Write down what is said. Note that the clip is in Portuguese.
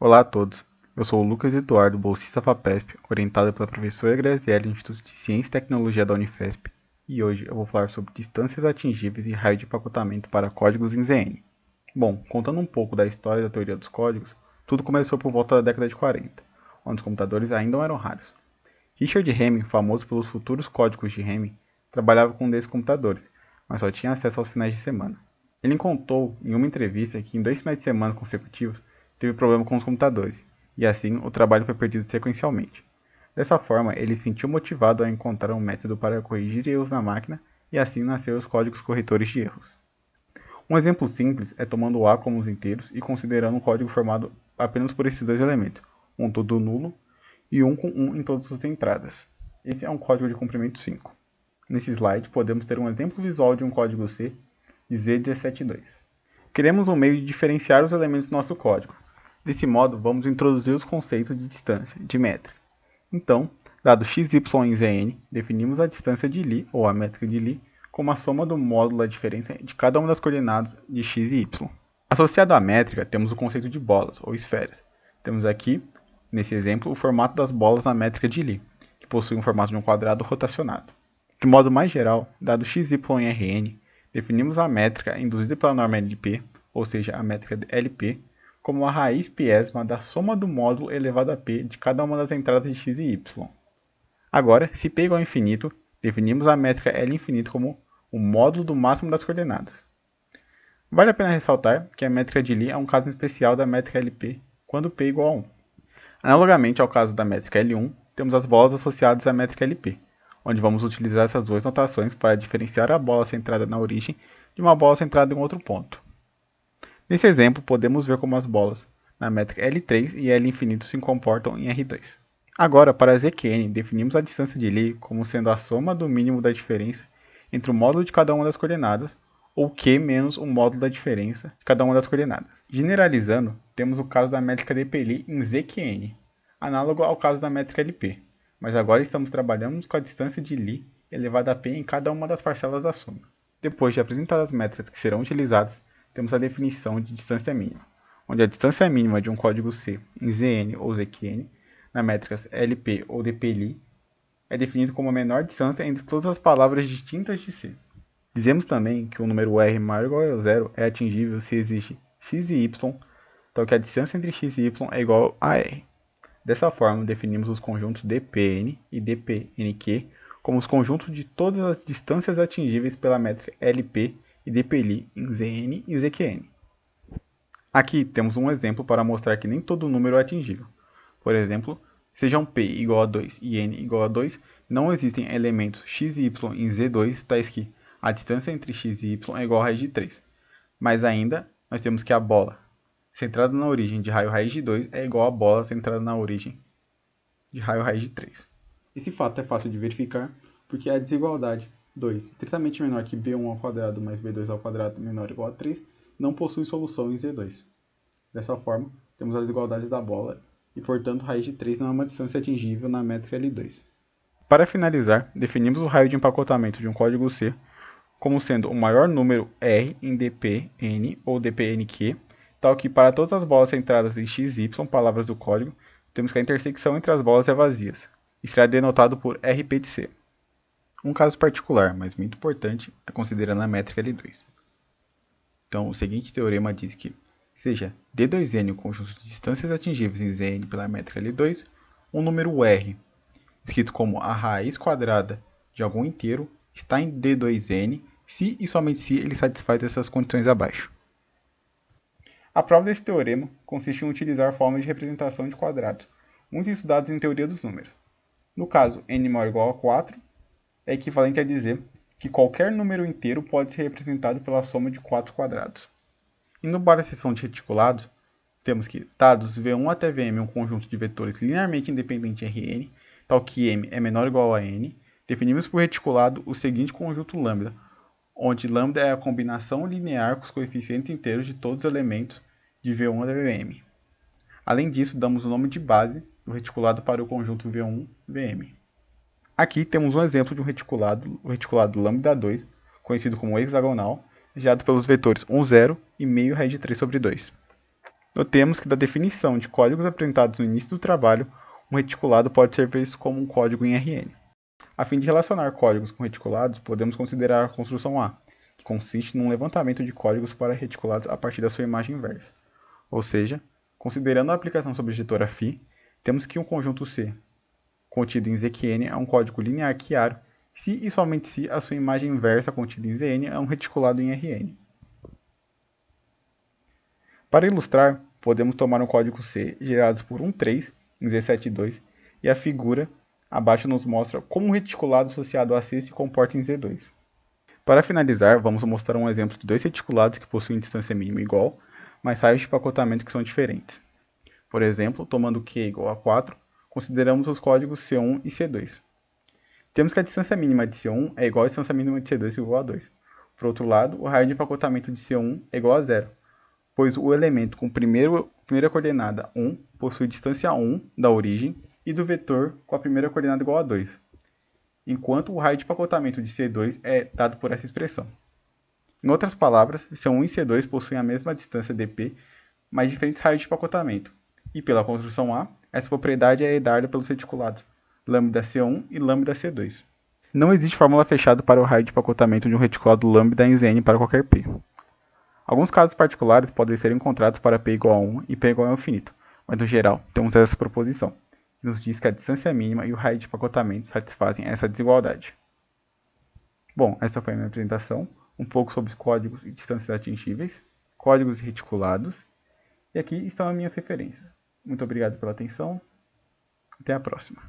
Olá a todos, eu sou o Lucas Eduardo, bolsista FAPESP, orientado pela professora Graziele do Instituto de Ciência e Tecnologia da Unifesp, e hoje eu vou falar sobre distâncias atingíveis e raio de empacotamento para códigos em ZN. Bom, contando um pouco da história da teoria dos códigos, tudo começou por volta da década de 40, onde os computadores ainda não eram raros. Richard Hamming, famoso pelos futuros códigos de Hamming, trabalhava com um desses computadores, mas só tinha acesso aos finais de semana. Ele contou em uma entrevista que em 2 finais de semana consecutivos teve problema com os computadores, e assim o trabalho foi perdido sequencialmente. Dessa forma, ele se sentiu motivado a encontrar um método para corrigir erros na máquina e assim nasceram os códigos corretores de erros. Um exemplo simples é tomando o A como os inteiros e considerando um código formado apenas por esses dois elementos, um todo nulo e um com 1 em todas as entradas. Esse é um código de comprimento 5. Nesse slide, podemos ter um exemplo visual de um código C de Z172. Queremos um meio de diferenciar os elementos do nosso código. Desse modo, vamos introduzir os conceitos de distância, de métrica. Então, dado xy em Zn, definimos a distância de Lie, ou a métrica de Lie, como a soma do módulo da diferença de cada uma das coordenadas de x e y. Associado à métrica, temos o conceito de bolas, ou esferas. Temos aqui, nesse exemplo, o formato das bolas na métrica de Lie, que possui um formato de um quadrado rotacionado. De modo mais geral, dado xy em Rn, definimos a métrica induzida pela norma LP, ou seja, a métrica LP, como a raiz piésima da soma do módulo elevado a p de cada uma das entradas de x e y. Agora, se p igual a infinito, definimos a métrica L infinito como o módulo do máximo das coordenadas. Vale a pena ressaltar que a métrica de Lie é um caso especial da métrica LP quando p igual a 1. Analogamente ao caso da métrica L1, temos as bolas associadas à métrica LP, onde vamos utilizar essas duas notações para diferenciar a bola centrada na origem de uma bola centrada em outro ponto. Nesse exemplo, podemos ver como as bolas na métrica L3 e L infinito se comportam em R2. Agora, para zqn, definimos a distância de Lie como sendo a soma do mínimo da diferença entre o módulo de cada uma das coordenadas, ou Q menos o módulo da diferença de cada uma das coordenadas. Generalizando, temos o caso da métrica dpLie em zqn, análogo ao caso da métrica LP, mas agora estamos trabalhando com a distância de Lie elevada a p em cada uma das parcelas da soma. Depois de apresentar as métricas que serão utilizadas, temos a definição de distância mínima, onde a distância mínima de um código C em Zn ou Zqn, na métricas LP ou dpLie, é definido como a menor distância entre todas as palavras distintas de C. Dizemos também que o número R maior ou igual a zero é atingível se existe x e y, tal que a distância entre x e y é igual a R. Dessa forma, definimos os conjuntos dpn e dpnq como os conjuntos de todas as distâncias atingíveis pela métrica LP e dpLie em Zn e Zqn. Aqui temos um exemplo para mostrar que nem todo número é atingível. Por exemplo, sejam p igual a 2 e n igual a 2, não existem elementos x e y em Z2 tais que a distância entre x e y é igual a raiz de 3. Mas ainda, nós temos que a bola centrada na origem de raio raiz de 2 é igual à bola centrada na origem de raio raiz de 3. Esse fato é fácil de verificar porque a desigualdade 2 estritamente menor que b1 mais b2 menor ou igual a 3 não possui solução em Z2. Dessa forma, temos as desigualdades da bola e, portanto, raiz de 3 não é uma distância atingível na métrica L2. Para finalizar, definimos o raio de empacotamento de um código C como sendo o maior número R em dpn ou dpnq, tal que para todas as bolas centradas em x e y palavras do código, temos que a intersecção entre as bolas é vazias, e será denotado por RP de C. Um caso particular, mas muito importante, é considerando a métrica L2. Então, o seguinte teorema diz que seja D2n o conjunto de distâncias atingíveis em Zn pela métrica L2, um número R, escrito como a raiz quadrada de algum inteiro, está em D2n se e somente se ele satisfaz essas condições abaixo. A prova desse teorema consiste em utilizar formas de representação de quadrados, muito estudados em teoria dos números. No caso, n maior ou igual a 4 é equivalente a dizer que qualquer número inteiro pode ser representado pela soma de 4 quadrados. Indo para a seção de reticulados, temos que dados V1 até Vm é um conjunto de vetores linearmente independente Rn, tal que m é menor ou igual a n, definimos por reticulado o seguinte conjunto lambda, onde lambda é a combinação linear com os coeficientes inteiros de todos os elementos de V1 até Vm. Além disso, damos o nome de base do reticulado para o conjunto V1, Vm. Aqui temos um exemplo de um reticulado, o reticulado lambda2, conhecido como hexagonal, gerado pelos vetores 1, 0 e meio raiz de 3 sobre 2. Notemos que da definição de códigos apresentados no início do trabalho, um reticulado pode ser visto como um código em RN. A fim de relacionar códigos com reticulados, podemos considerar a construção A, que consiste num levantamento de códigos para reticulados a partir da sua imagem inversa. Ou seja, considerando a aplicação sobre a objetora phi, temos que um conjunto C, contido em ZQN, é um código linear quiário, se e somente se a sua imagem inversa contida em Zn é um reticulado em Rn. Para ilustrar, podemos tomar um código C gerado por um trace em Z72 e a figura abaixo nos mostra como um reticulado associado a C se comporta em Z2. Para finalizar, vamos mostrar um exemplo de dois reticulados que possuem distância mínima igual, mas raios de empacotamento que são diferentes. Por exemplo, tomando Q igual a 4, consideramos os códigos C1 e C2. Temos que a distância mínima de C1 é igual à distância mínima de C2 igual a 2. Por outro lado, o raio de empacotamento de C1 é igual a 0, pois o elemento com primeira coordenada 1 possui distância 1 da origem e do vetor com a primeira coordenada igual a 2, enquanto o raio de empacotamento de C2 é dado por essa expressão. Em outras palavras, C1 e C2 possuem a mesma distância dp, mas diferentes raios de empacotamento, e pela construção A, essa propriedade é herdada pelos reticulados lambda C1 e lambda C2. Não existe fórmula fechada para o raio de empacotamento de um reticulado lambda em Zn para qualquer p. Alguns casos particulares podem ser encontrados para p igual a 1 e p igual a infinito, mas no geral temos essa proposição, que nos diz que a distância mínima e o raio de empacotamento satisfazem essa desigualdade. Bom, essa foi a minha apresentação, um pouco sobre códigos e distâncias atingíveis, códigos reticulados, e aqui estão as minhas referências. Muito obrigado pela atenção, até a próxima.